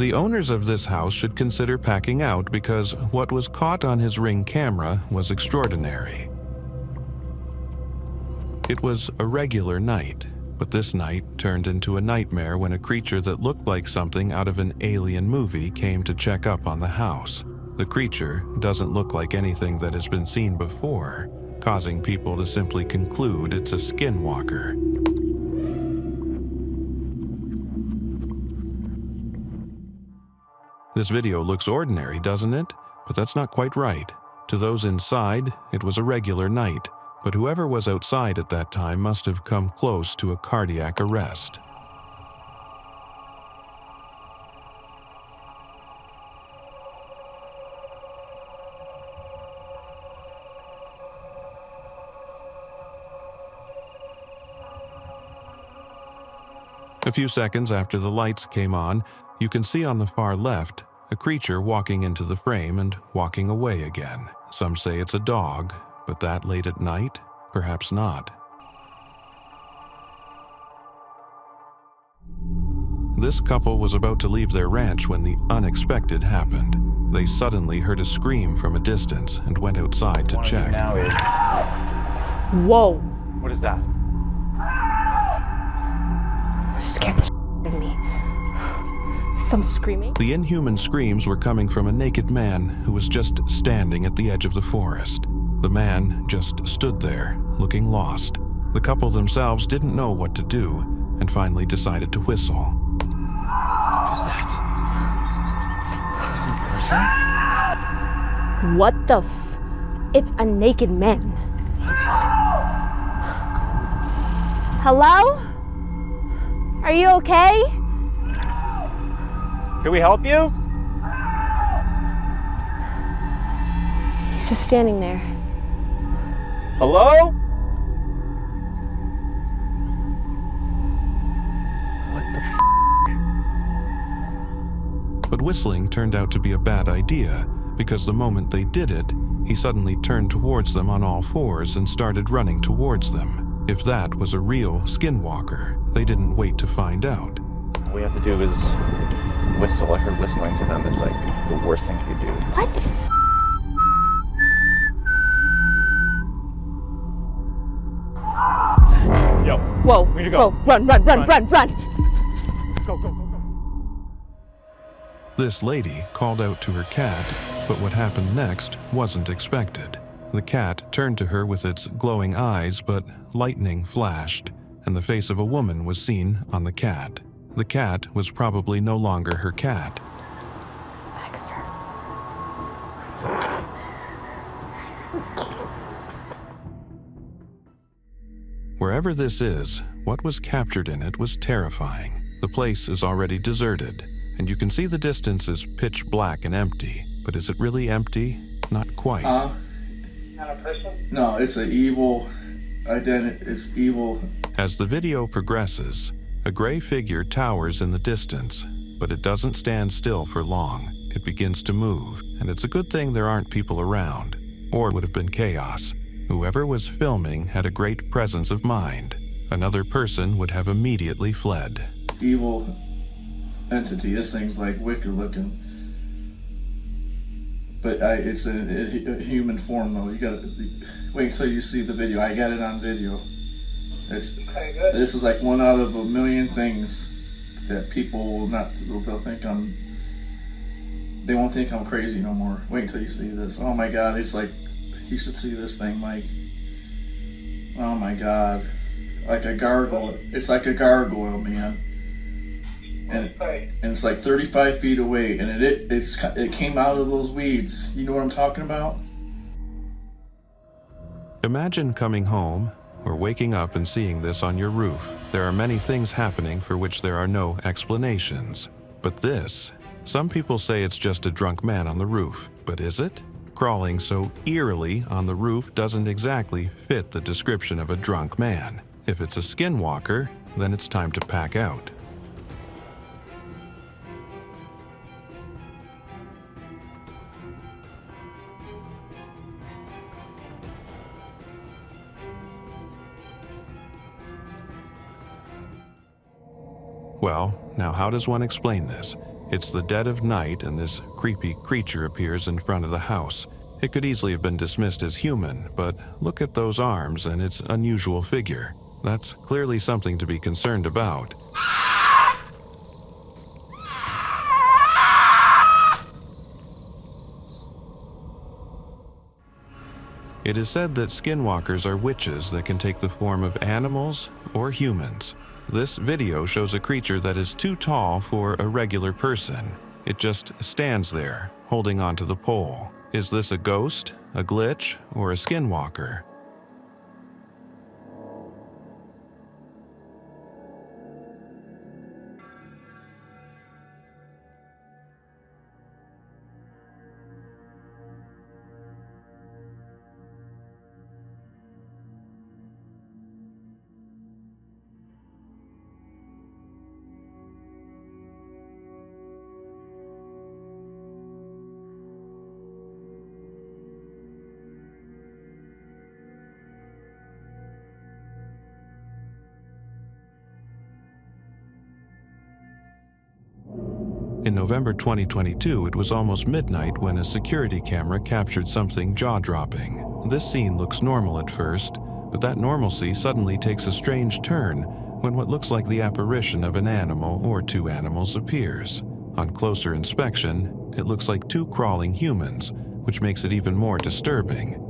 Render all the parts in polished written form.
The owners of this house should consider packing out because what was caught on his Ring camera was extraordinary. It was a regular night, but this night turned into a nightmare when a creature that looked like something out of an alien movie came to check up on the house. The creature doesn't look like anything that has been seen before, causing people to simply conclude it's a skinwalker. This video looks ordinary, doesn't it? But that's not quite right. To those inside, it was a regular night, but whoever was outside at that time must have come close to a cardiac arrest. A few seconds after the lights came on, you can see on the far left a creature walking into the frame and walking away again. Some say it's a dog, but that late at night? Perhaps not. This couple was about to leave their ranch when the unexpected happened. They suddenly heard a scream from a distance and went outside to check. Now is... Whoa. What is that? Scared the shit out of me. Some screaming? The inhuman screams were coming from a naked man who was just standing at the edge of the forest. The man just stood there, looking lost. The couple themselves didn't know what to do and finally decided to whistle. What is that? Is it a person? What the It's a naked man. What? Hello? Are you okay? Can we help you? He's just standing there. Hello? What the f? But whistling turned out to be a bad idea, because the moment they did it, he suddenly turned towards them on all fours and started running towards them. If that was a real skinwalker, they didn't wait to find out. All we have to do is whistle. I heard whistling to them is like the worst thing you could do. What? Yo. Whoa. Where'd you go? Whoa. Run. Go, go, go. This lady called out to her cat, but what happened next wasn't expected. The cat turned to her with its glowing eyes, but lightning flashed, and the face of a woman was seen on the cat. The cat was probably no longer her cat. Baxter. Wherever this is, what was captured in it was terrifying. The place is already deserted, and you can see the distance is pitch black and empty. But is it really empty? Not quite. Not a person? No, it's an evil identity. It's evil. As the video progresses, a gray figure towers in the distance, but it doesn't stand still for long. It begins to move, and it's a good thing there aren't people around, or it would have been chaos. Whoever was filming had a great presence of mind. Another person would have immediately fled. Evil entity. This thing's like wicked looking. But it's a human form though. You gotta wait until you see the video. I got it on video. This is like one out of a million things that people will not. They'll think they won't think I'm crazy no more. Wait until you see this. Oh my God! It's like you should see this thing, Mike. Oh my God! Like a gargoyle. It's like a gargoyle, man. And it's like 35 feet away, and it came out of those weeds. You know what I'm talking about? Imagine coming home or waking up and seeing this on your roof. There are many things happening for which there are no explanations. But this, some people say it's just a drunk man on the roof. But is it? Crawling so eerily on the roof doesn't exactly fit the description of a drunk man. If it's a skinwalker, then it's time to pack out. Well, now how does one explain this? It's the dead of night and this creepy creature appears in front of the house. It could easily have been dismissed as human, but look at those arms and its unusual figure. That's clearly something to be concerned about. It is said that skinwalkers are witches that can take the form of animals or humans. This video shows a creature that is too tall for a regular person. It just stands there, holding onto the pole. Is this a ghost, a glitch, or a skinwalker? In November 2022, it was almost midnight when a security camera captured something jaw-dropping. This scene looks normal at first, but that normalcy suddenly takes a strange turn when what looks like the apparition of an animal or two animals appears. On closer inspection, it looks like two crawling humans, which makes it even more disturbing.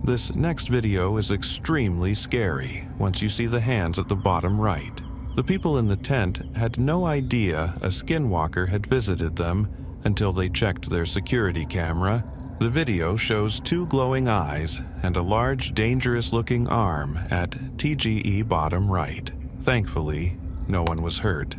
This next video is extremely scary once you see the hands at the bottom right. The people in the tent had no idea a skinwalker had visited them until they checked their security camera. The video shows two glowing eyes and a large, dangerous-looking arm at TGE bottom right. Thankfully, no one was hurt.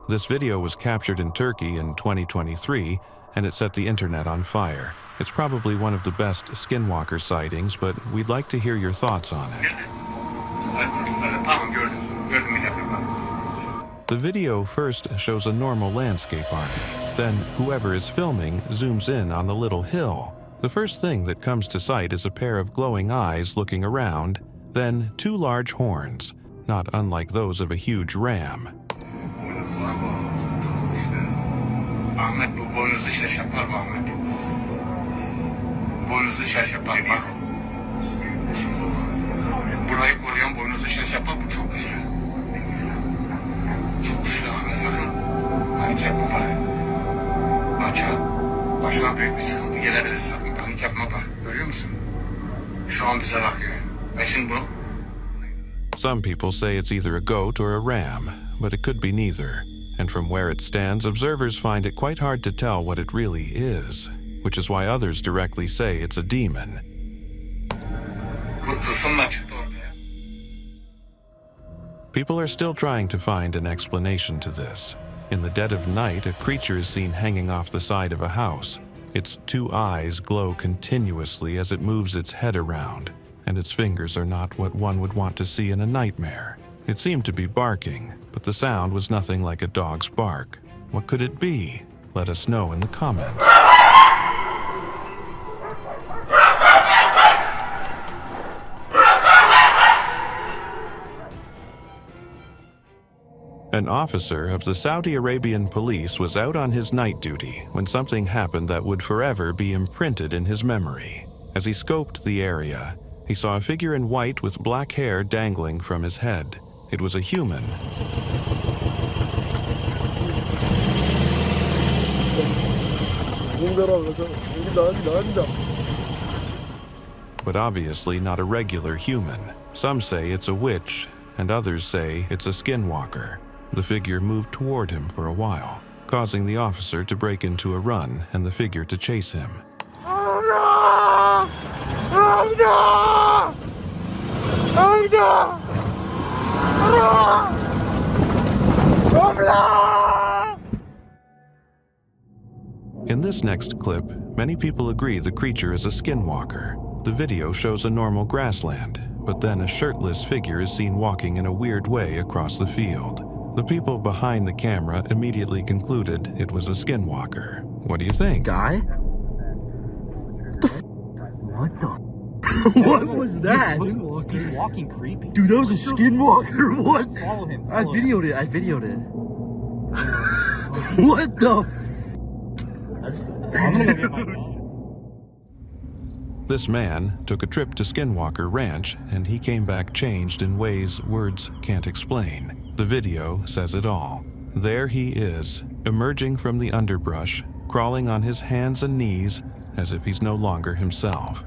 This video was captured in Turkey in 2023, and it set the internet on fire. It's probably one of the best skinwalker sightings, but we'd like to hear your thoughts on it. The video first shows a normal landscape army. Then whoever is filming zooms in on the little hill. The first thing that comes to sight is a pair of glowing eyes looking around, then two large horns, not unlike those of a huge ram. Ahmet bu boynuzu şaş yapar mı Ahmet? Boynuzu şaş yapar bak. Burayı koruyan boynuzu şaş yapar, bu çok güçlü. Çok güçlü Ahmet, sakın panik yapma bak. Başına büyük bir sıkıntı gelebilir, sakın panik yapma bak. Görüyor musun? Şu an bize bakıyor. Ben şimdi bunu... Some people say it's either a goat or a ram, but it could be neither. And from where it stands, observers find it quite hard to tell what it really is, which is why others directly say it's a demon. People are still trying to find an explanation to this. In the dead of night, a creature is seen hanging off the side of a house. Its two eyes glow continuously as it moves its head around, and its fingers are not what one would want to see in a nightmare. It seemed to be barking, but the sound was nothing like a dog's bark. What could it be? Let us know in the comments. An officer of the Saudi Arabian police was out on his night duty when something happened that would forever be imprinted in his memory. As he scoped the area, he saw a figure in white with black hair dangling from his head. It was a human. but obviously not a regular human. Some say it's a witch, and others say it's a skinwalker. The figure moved toward him for a while, causing the officer to break into a run and the figure to chase him. Oh no! Oh no! Oh no! Oh no! In this next clip, many people agree the creature is a skinwalker. The video shows a normal grassland, but then a shirtless figure is seen walking in a weird way across the field. The people behind the camera immediately concluded it was a skinwalker. What do you think? Guy? What the? What was that? He's walking creepy. Dude, that was a skinwalker. What? Follow him. I videoed it. What the? I'm gonna go get my dad. This man took a trip to Skinwalker Ranch, and he came back changed in ways words can't explain. The video says it all. There he is, emerging from the underbrush, crawling on his hands and knees as if he's no longer himself.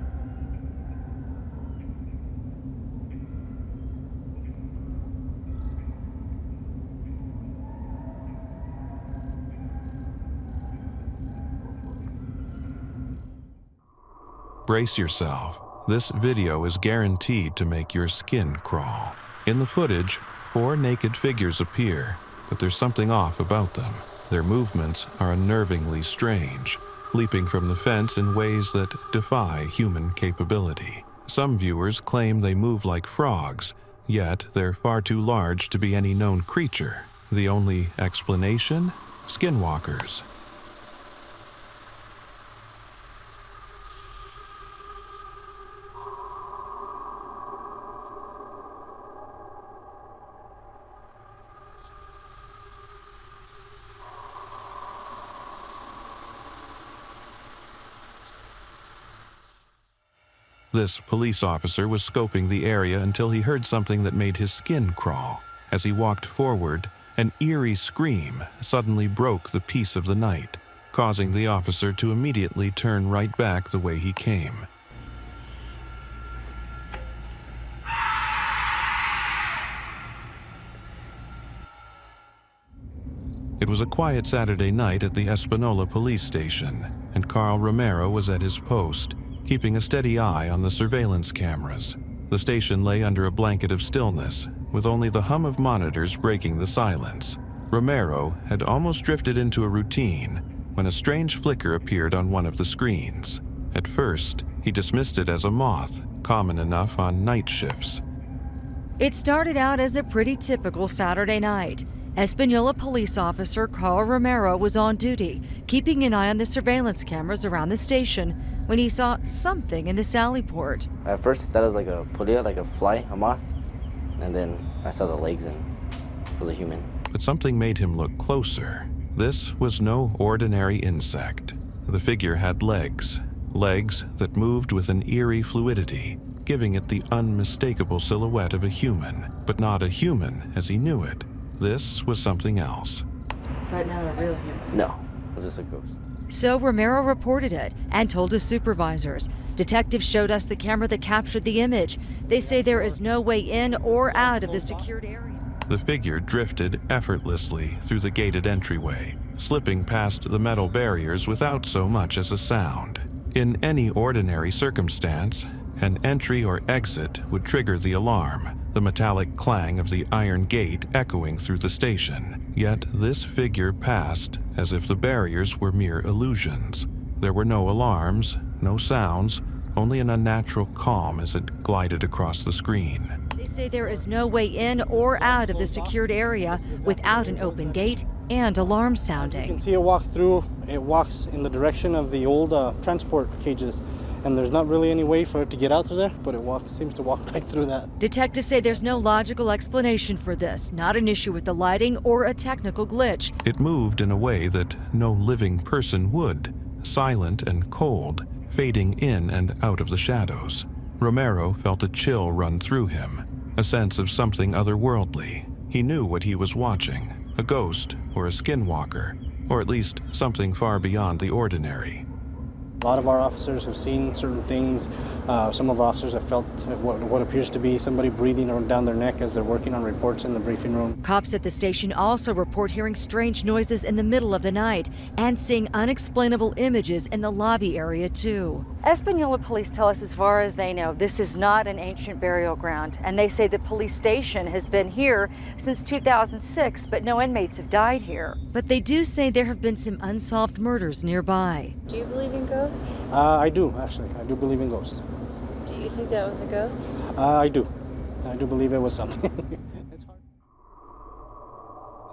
Brace yourself. This video is guaranteed to make your skin crawl. In the footage, 4 naked figures appear, but there's something off about them. Their movements are unnervingly strange, leaping from the fence in ways that defy human capability. Some viewers claim they move like frogs, yet they're far too large to be any known creature. The only explanation? Skinwalkers. This police officer was scoping the area until he heard something that made his skin crawl. As he walked forward, an eerie scream suddenly broke the peace of the night, causing the officer to immediately turn right back the way he came. It was a quiet Saturday night at the Espanola police station, and Carl Romero was at his post, keeping a steady eye on the surveillance cameras. The station lay under a blanket of stillness, with only the hum of monitors breaking the silence. Romero had almost drifted into a routine when a strange flicker appeared on one of the screens. At first, he dismissed it as a moth, common enough on night shifts. It started out as a pretty typical Saturday night. Espanola police officer Carl Romero was on duty, keeping an eye on the surveillance cameras around the station when he saw something in the sally port. At first, I thought it was like a polilla, like a fly, a moth. And then I saw the legs and it was a human. But something made him look closer. This was no ordinary insect. The figure had legs that moved with an eerie fluidity, giving it the unmistakable silhouette of a human, but not a human as he knew it. This was something else. But not a real human. No, it was just a ghost. So Romero reported it and told his supervisors. Detectives showed us the camera that captured the image. They say there is no way in or out of the secured area. The figure drifted effortlessly through the gated entryway, slipping past the metal barriers without so much as a sound. In any ordinary circumstance, an entry or exit would trigger the alarm, the metallic clang of the iron gate echoing through the station. Yet this figure passed as if the barriers were mere illusions. There were no alarms, no sounds, only an unnatural calm as it glided across the screen. They say there is no way in or out of the secured area without an open gate and alarm sounding. You can see it walk through. It walks in the direction of the old transport cages. And there's not really any way for it to get out through there, but it seems to walk right through that. Detectives say there's no logical explanation for this, not an issue with the lighting or a technical glitch. It moved in a way that no living person would, silent and cold, fading in and out of the shadows. Romero felt a chill run through him, a sense of something otherworldly. He knew what he was watching, a ghost or a skinwalker, or at least something far beyond the ordinary. A lot of our officers have seen certain things. Some of our officers have felt what appears to be somebody breathing down their neck as they're working on reports in the briefing room. Cops at the station also report hearing strange noises in the middle of the night and seeing unexplainable images in the lobby area too. Espanola police tell us as far as they know, this is not an ancient burial ground, and they say the police station has been here since 2006, but no inmates have died here. But they do say there have been some unsolved murders nearby. Do you believe in ghosts? I do, actually. I do believe in ghosts. Do you think that was a ghost? I do. I do believe it was something.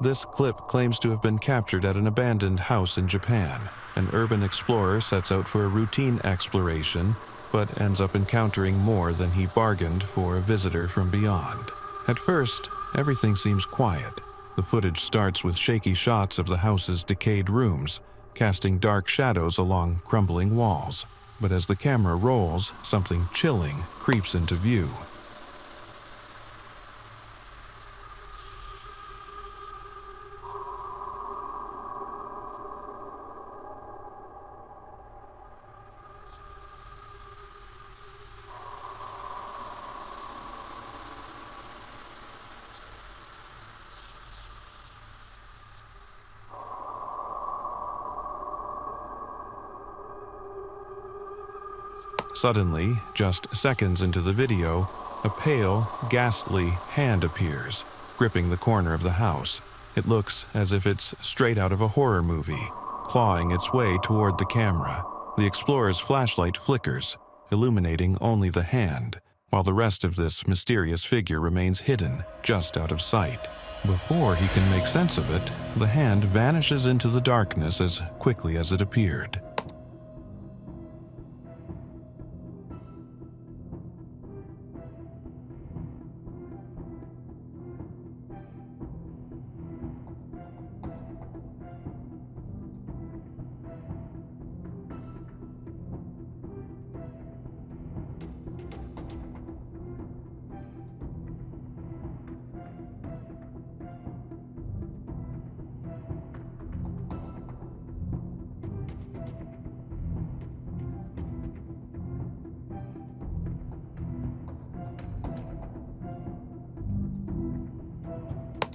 This clip claims to have been captured at an abandoned house in Japan. An urban explorer sets out for a routine exploration, but ends up encountering more than he bargained for a visitor from beyond. At first, everything seems quiet. The footage starts with shaky shots of the house's decayed rooms, casting dark shadows along crumbling walls. But as the camera rolls, something chilling creeps into view. Suddenly, just seconds into the video, a pale, ghastly hand appears, gripping the corner of the house. It looks as if it's straight out of a horror movie, clawing its way toward the camera. The explorer's flashlight flickers, illuminating only the hand, while the rest of this mysterious figure remains hidden, just out of sight. Before he can make sense of it, the hand vanishes into the darkness as quickly as it appeared.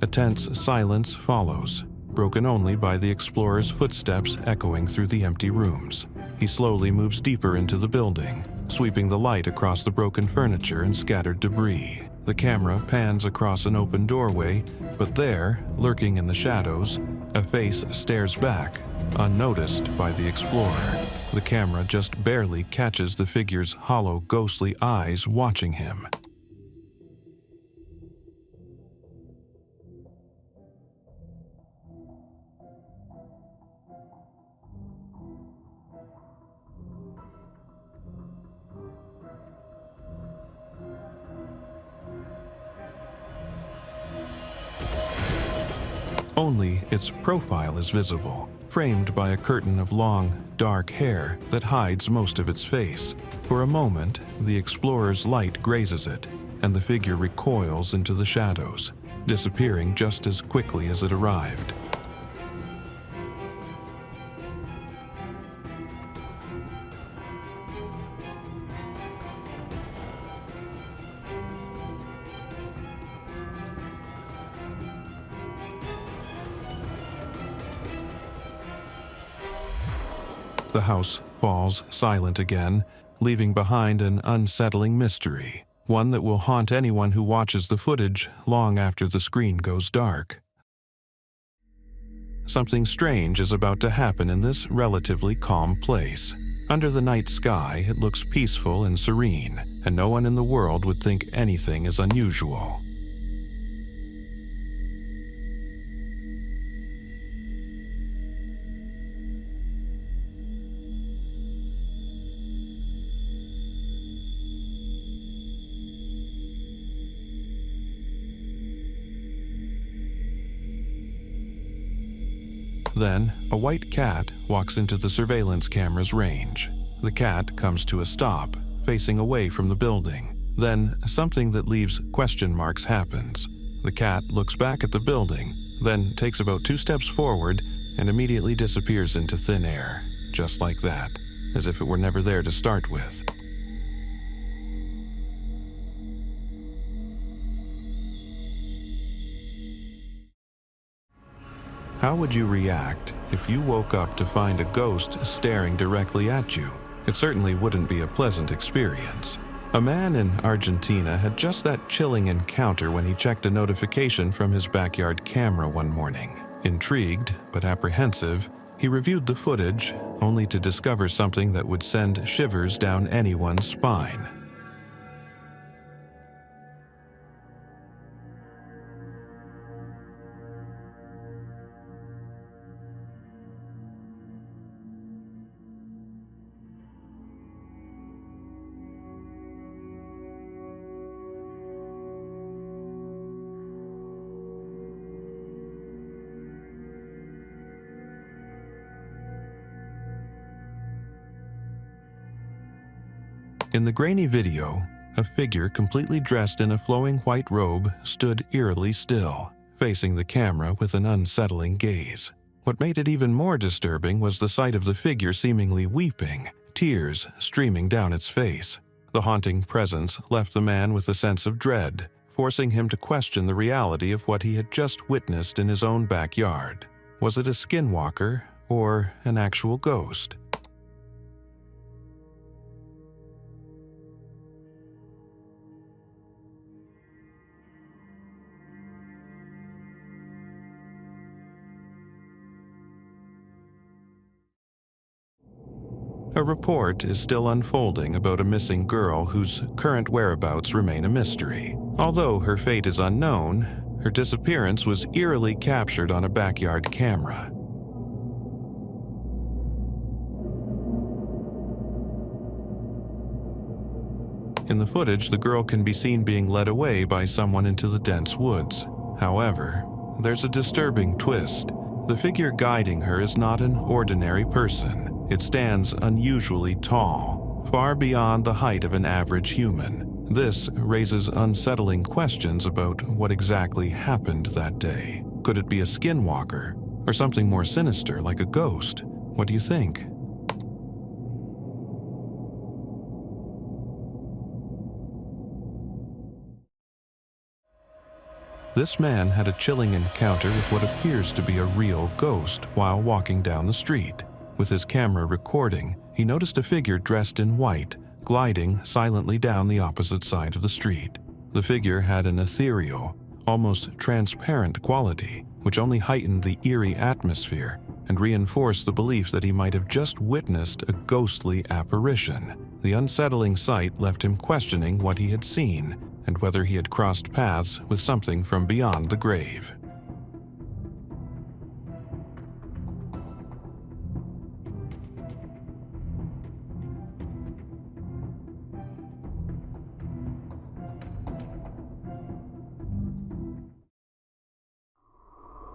A tense silence follows, broken only by the explorer's footsteps echoing through the empty rooms. He slowly moves deeper into the building, sweeping the light across the broken furniture and scattered debris. The camera pans across an open doorway, but there, lurking in the shadows, a face stares back, unnoticed by the explorer. The camera just barely catches the figure's hollow, ghostly eyes watching him. Only its profile is visible, framed by a curtain of long, dark hair that hides most of its face. For a moment, the explorer's light grazes it, and the figure recoils into the shadows, disappearing just as quickly as it arrived. The house falls silent again, leaving behind an unsettling mystery, one that will haunt anyone who watches the footage long after the screen goes dark. Something strange is about to happen in this relatively calm place. Under the night sky, it looks peaceful and serene, and no one in the world would think anything is unusual. Then, a white cat walks into the surveillance camera's range. The cat comes to a stop, facing away from the building. Then, something that leaves question marks happens. The cat looks back at the building, then takes about 2 steps forward and immediately disappears into thin air, just like that. as if it were never there to start with. How would you react if you woke up to find a ghost staring directly at you? It certainly wouldn't be a pleasant experience. A man in Argentina had just that chilling encounter when he checked a notification from his backyard camera one morning. Intrigued but apprehensive, he reviewed the footage, only to discover something that would send shivers down anyone's spine. In the grainy video, a figure completely dressed in a flowing white robe stood eerily still, facing the camera with an unsettling gaze. What made it even more disturbing was the sight of the figure seemingly weeping, tears streaming down its face. The haunting presence left the man with a sense of dread, forcing him to question the reality of what he had just witnessed in his own backyard. Was it a skinwalker or an actual ghost? A report is still unfolding about a missing girl whose current whereabouts remain a mystery. Although her fate is unknown, her disappearance was eerily captured on a backyard camera. In the footage, the girl can be seen being led away by someone into the dense woods. However, there's a disturbing twist. The figure guiding her is not an ordinary person. It stands unusually tall, far beyond the height of an average human. This raises unsettling questions about what exactly happened that day. Could it be a skinwalker, or something more sinister like a ghost? What do you think? This man had a chilling encounter with what appears to be a real ghost while walking down the street. With his camera recording, he noticed a figure dressed in white, gliding silently down the opposite side of the street. The figure had an ethereal, almost transparent quality, which only heightened the eerie atmosphere and reinforced the belief that he might have just witnessed a ghostly apparition. The unsettling sight left him questioning what he had seen and whether he had crossed paths with something from beyond the grave.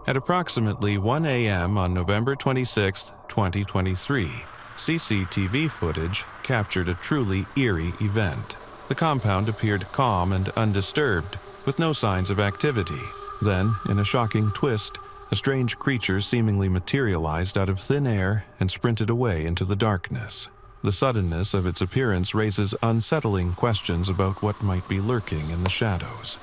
At approximately 1 a.m. on November 26, 2023, CCTV footage captured a truly eerie event. The compound appeared calm and undisturbed, with no signs of activity. Then, in a shocking twist, a strange creature seemingly materialized out of thin air and sprinted away into the darkness. The suddenness of its appearance raises unsettling questions about what might be lurking in the shadows.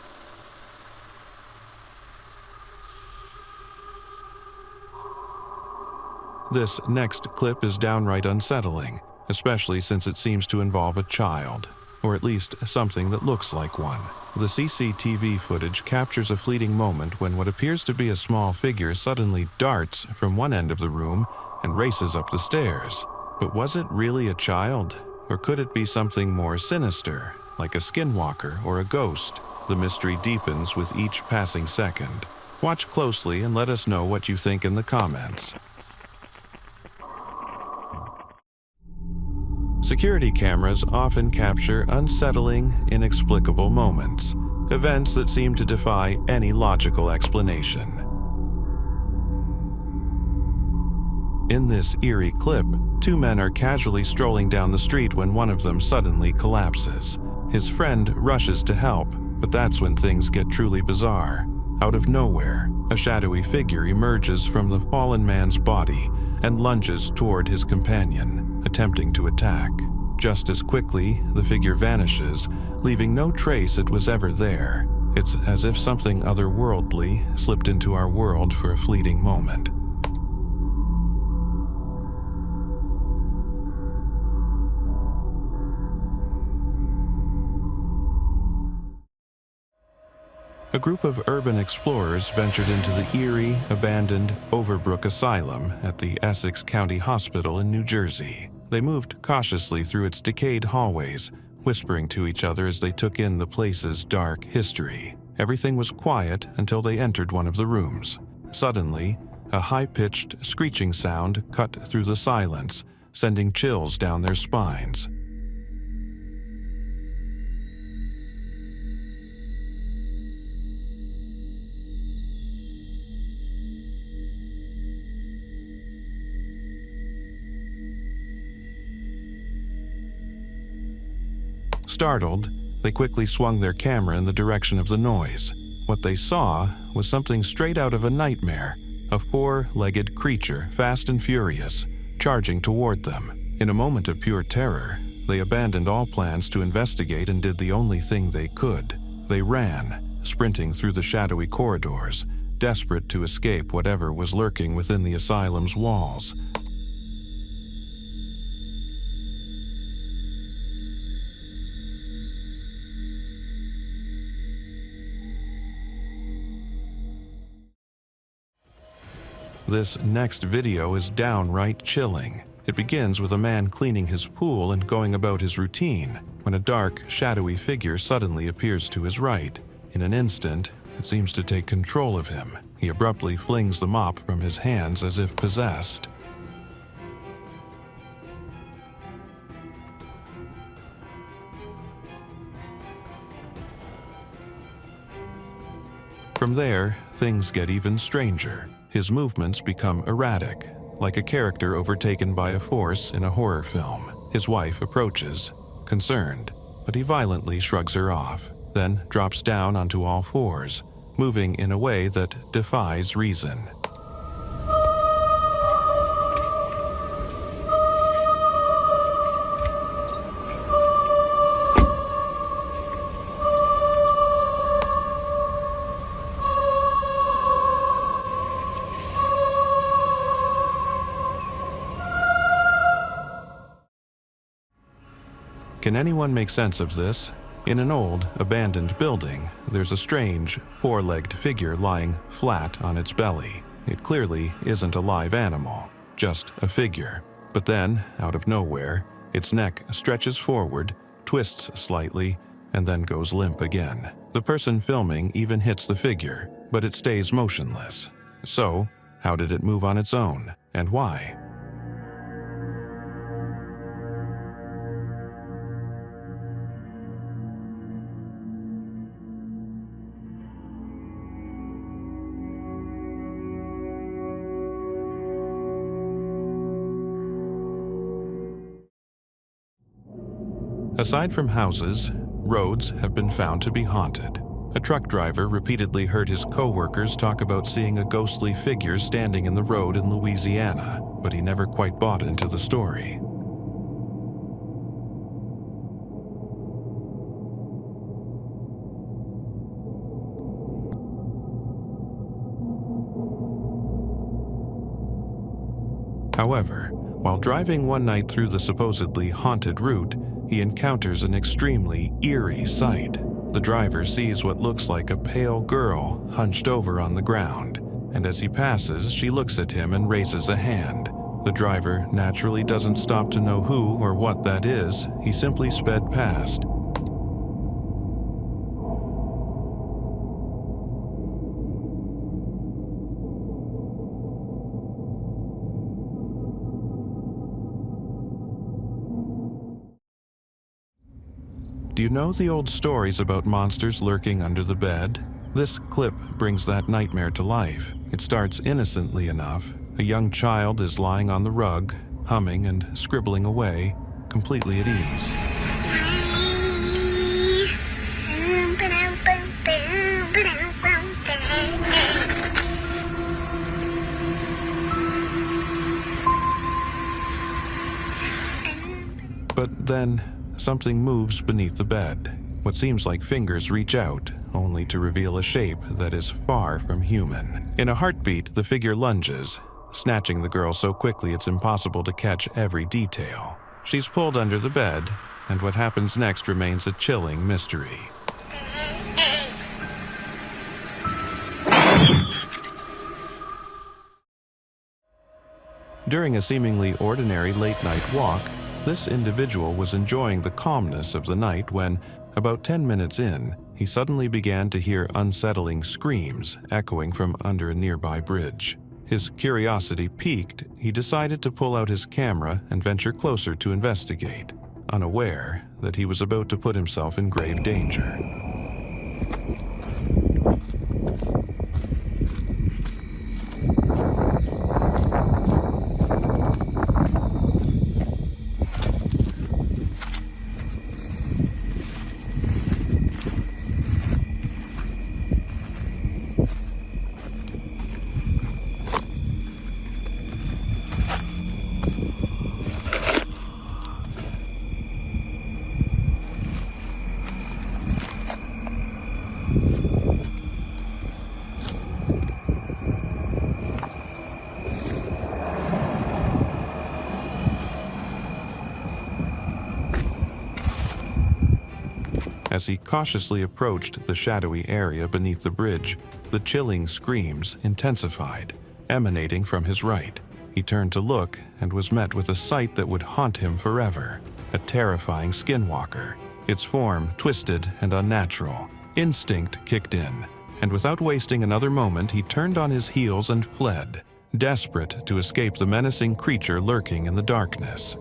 This next clip is downright unsettling, especially since it seems to involve a child, or at least something that looks like one. The CCTV footage captures a fleeting moment when what appears to be a small figure suddenly darts from one end of the room and races up the stairs. But was it really a child? Or could it be something more sinister, like a skinwalker or a ghost? The mystery deepens with each passing second. Watch closely and let us know what you think in the comments. Security cameras often capture unsettling, inexplicable moments, events that seem to defy any logical explanation. In this eerie clip, two men are casually strolling down the street when one of them suddenly collapses. His friend rushes to help, but that's when things get truly bizarre. Out of nowhere, a shadowy figure emerges from the fallen man's body and lunges toward his companion. attempting to attack. Just as quickly, the figure vanishes, leaving no trace it was ever there. It's as if something otherworldly slipped into our world for a fleeting moment. A group of urban explorers ventured into the eerie, abandoned Overbrook Asylum at the Essex County Hospital in New Jersey. They moved cautiously through its decayed hallways, whispering to each other as they took in the place's dark history. Everything was quiet until they entered one of the rooms. Suddenly, a high-pitched screeching sound cut through the silence, sending chills down their spines. Startled, they quickly swung their camera in the direction of the noise. What they saw was something straight out of a nightmare, a four-legged creature, fast and furious, charging toward them. In a moment of pure terror, they abandoned all plans to investigate and did the only thing they could. They ran, sprinting through the shadowy corridors, desperate to escape whatever was lurking within the asylum's walls. This next video is downright chilling. It begins with a man cleaning his pool and going about his routine, when a dark, shadowy figure suddenly appears to his right. In an instant, it seems to take control of him. He abruptly flings the mop from his hands as if possessed. From there, things get even stranger. His movements become erratic, like a character overtaken by a force in a horror film. His wife approaches, concerned, but he violently shrugs her off, then drops down onto all fours, moving in a way that defies reason. Can anyone make sense of this? In an old, abandoned building, there's a strange, four-legged figure lying flat on its belly. It clearly isn't a live animal, just a figure. But then, out of nowhere, its neck stretches forward, twists slightly, and then goes limp again. The person filming even hits the figure, but it stays motionless. So, how did it move on its own, and why? Aside from houses, roads have been found to be haunted. A truck driver repeatedly heard his co-workers talk about seeing a ghostly figure standing in the road in Louisiana, but he never quite bought into the story. However, while driving one night through the supposedly haunted route, he encounters an extremely eerie sight. The driver sees what looks like a pale girl hunched over on the ground, and as he passes, she looks at him and raises a hand. The driver naturally doesn't stop to know who or what that is. He simply sped past. Do you know the old stories about monsters lurking under the bed? This clip brings that nightmare to life. It starts innocently enough. A young child is lying on the rug, humming and scribbling away, completely at ease. But then, something moves beneath the bed. What seems like fingers reach out, only to reveal a shape that is far from human. In a heartbeat, the figure lunges, snatching the girl so quickly it's impossible to catch every detail. She's pulled under the bed, and what happens next remains a chilling mystery. During a seemingly ordinary late-night walk, this individual was enjoying the calmness of the night when, about 10 minutes in, he suddenly began to hear unsettling screams echoing from under a nearby bridge. His curiosity piqued, he decided to pull out his camera and venture closer to investigate, unaware that he was about to put himself in grave danger. As he cautiously approached the shadowy area beneath the bridge, the chilling screams intensified, emanating from his right. He turned to look and was met with a sight that would haunt him forever: a terrifying skinwalker, its form twisted and unnatural. Instinct kicked in, and without wasting another moment, he turned on his heels and fled, desperate to escape the menacing creature lurking in the darkness.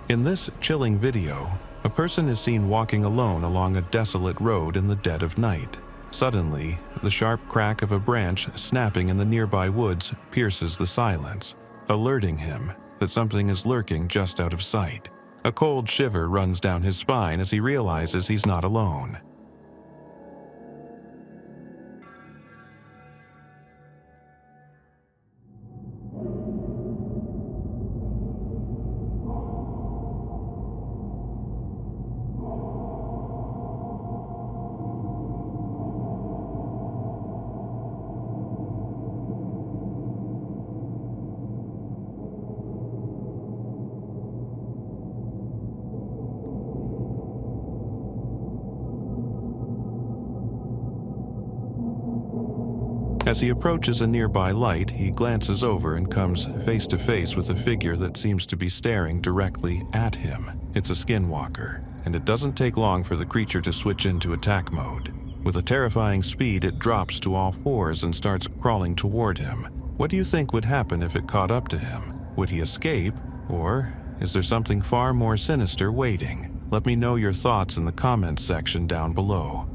In this chilling video, a person is seen walking alone along a desolate road in the dead of night. Suddenly, the sharp crack of a branch snapping in the nearby woods pierces the silence, alerting him that something is lurking just out of sight. A cold shiver runs down his spine as he realizes he's not alone. As he approaches a nearby light, he glances over and comes face to face with a figure that seems to be staring directly at him. It's a skinwalker, and it doesn't take long for the creature to switch into attack mode. With a terrifying speed, it drops to all fours and starts crawling toward him. What do you think would happen if it caught up to him? Would he escape, or is there something far more sinister waiting? Let me know your thoughts in the comments section down below.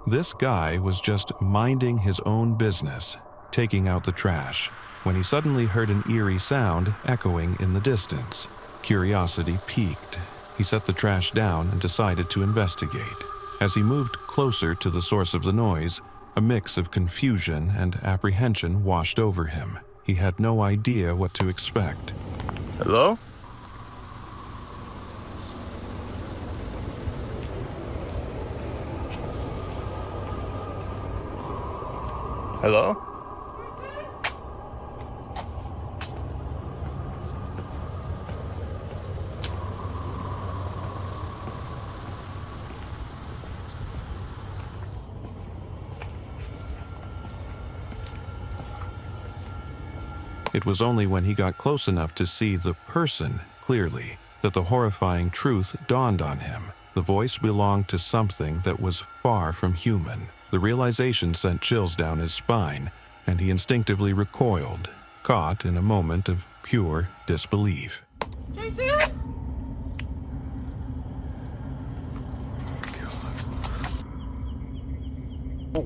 This guy was just minding his own business, taking out the trash, when he suddenly heard an eerie sound echoing in the distance. Curiosity piqued. He set the trash down and decided to investigate. As he moved closer to the source of the noise, a mix of confusion and apprehension washed over him. He had no idea what to expect. Hello? Hello? It was only when he got close enough to see the person clearly that the horrifying truth dawned on him. The voice belonged to something that was far from human. The realization sent chills down his spine, and he instinctively recoiled, caught in a moment of pure disbelief. A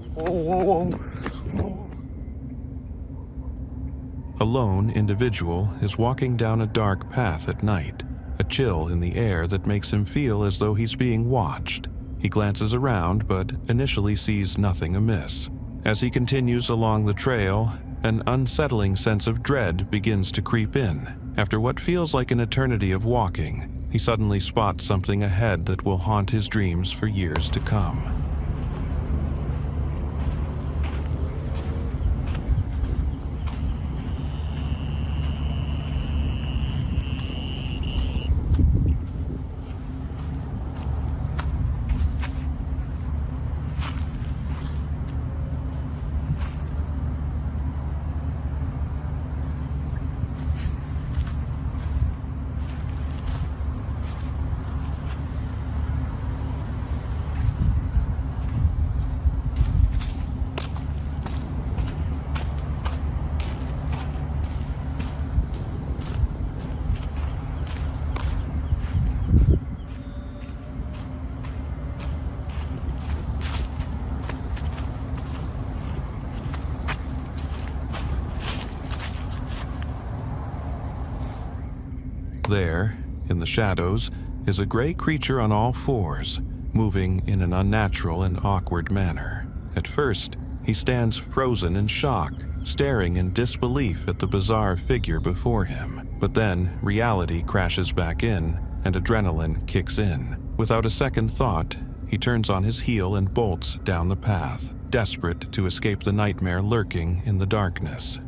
lone individual is walking down a dark path at night, a chill in the air that makes him feel as though he's being watched. He glances around but initially sees nothing amiss. As he continues along the trail, an unsettling sense of dread begins to creep in. After what feels like an eternity of walking, he suddenly spots something ahead that will haunt his dreams for years to come. There, in the shadows, is a gray creature on all fours, moving in an unnatural and awkward manner. At first, he stands frozen in shock, staring in disbelief at the bizarre figure before him. But then, reality crashes back in, and adrenaline kicks in. Without a second thought, he turns on his heel and bolts down the path, desperate to escape the nightmare lurking in the darkness.